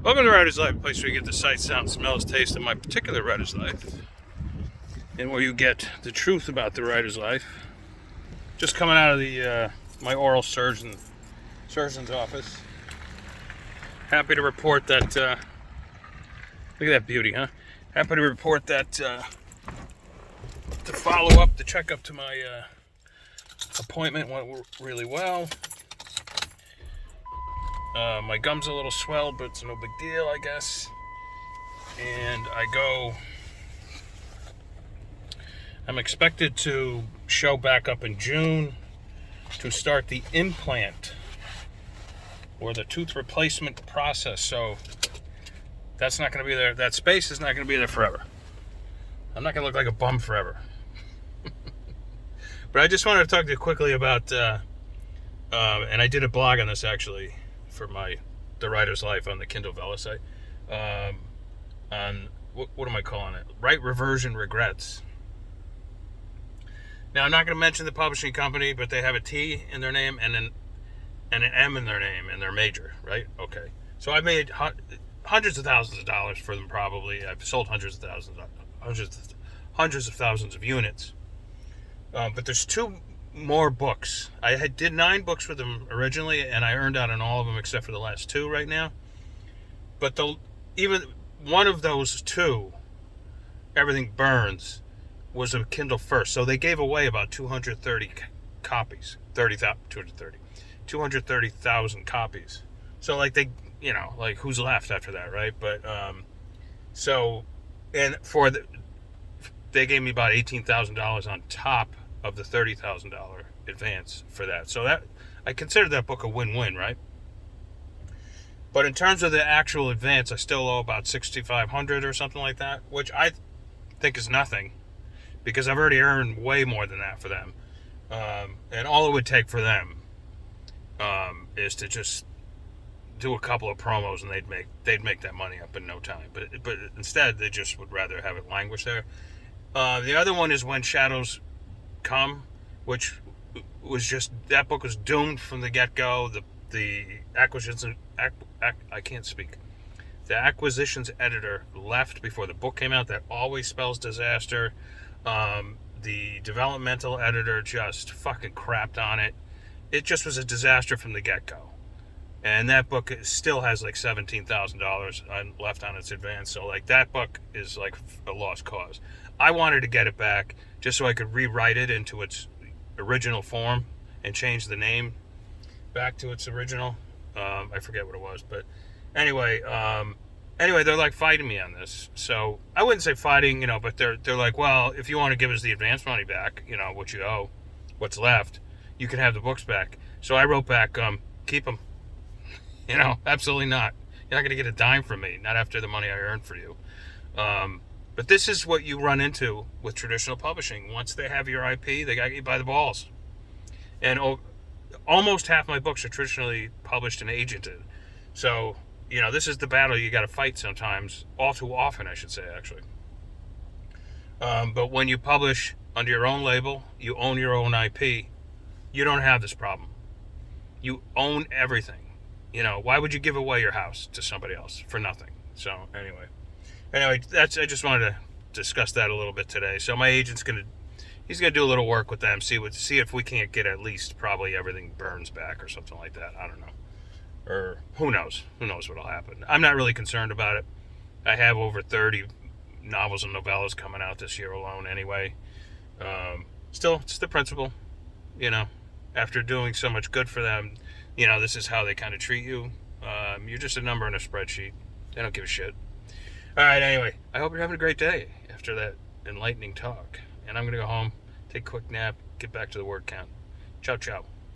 Welcome to Writer's Life, a place where you get the sight, sound, smells, taste of my particular writer's life, and where you get the truth about the writer's life. Just coming out of the my oral surgeon's office. Happy to report that. Look at that beauty, huh? Happy to report that the follow-up, the checkup to my appointment went really well. My gum's a little swelled, but it's no big deal, I guess. And I'm expected to show back up in June to start the implant or the tooth replacement process. So that's not going to be there. That space is not going to be there forever. I'm not going to look like a bum forever. But I just wanted to talk to you quickly about, and I did a blog on this actually for the Writer's Life on the Kindle Vella site. On what am I calling it? Reversion regrets. Now I'm not going to mention the publishing company, but they have a T in their name and an M in their name, and they're major, right? Okay. So I made hundreds of thousands of dollars for them. Probably I've sold hundreds of thousands of units. But there's two more books. I did 9 books with them originally, and I earned out on all of them except for the last 2 right now. But even one of those 2, Everything Burns, was a Kindle first. So they gave away about 230 copies. 230,000 copies. So like like who's left after that, right? But they gave me about $18,000 on top of the $30,000 advance for that. So that I consider that book a win-win, right? But in terms of the actual advance, I still owe about $6,500 or something like that, which I think is nothing because I've already earned way more than that for them. And all it would take for them is to just do a couple of promos, and they'd make that money up in no time. But instead, they just would rather have it languish there. The other one is When Shadows Come, which was just, that book was doomed from the get-go. The acquisitions, I can't speak. The acquisitions editor left before the book came out. That always spells disaster. The developmental editor just fucking crapped on it. It just was a disaster from the get-go. And that book still has like $17,000 left on its advance. So like that book is like a lost cause. I wanted to get it back just so I could rewrite it into its original form and change the name back to its original. I forget what it was, but anyway, they're like fighting me on this. So I wouldn't say fighting, but they're like, well, if you want to give us the advance money back, what you owe, what's left, you can have the books back. So I wrote back, keep them. Absolutely not. You're not going to get a dime from me, not after the money I earned for you. But this is what you run into with traditional publishing. Once they have your IP, they got you by the balls. And almost half my books are traditionally published and agented. So, this is the battle you got to fight sometimes, all too often, I should say, actually. But when you publish under your own label, you own your own IP, you don't have this problem. You own everything. Why would you give away your house to somebody else for nothing? So anyway, I just wanted to discuss that a little bit today. So my agent's he's gonna do a little work with them, see if we can't get at least probably Everything Burns back or something like that. I don't know, or who knows what'll happen. I'm not really concerned about it. I have over 30 novels and novellas coming out this year alone anyway. Still, it's the principle, after doing so much good for them. This is how they kind of treat you. You're just a number in a spreadsheet. They don't give a shit. All right, anyway, I hope you're having a great day after that enlightening talk. And I'm going to go home, take a quick nap, get back to the word count. Ciao, ciao.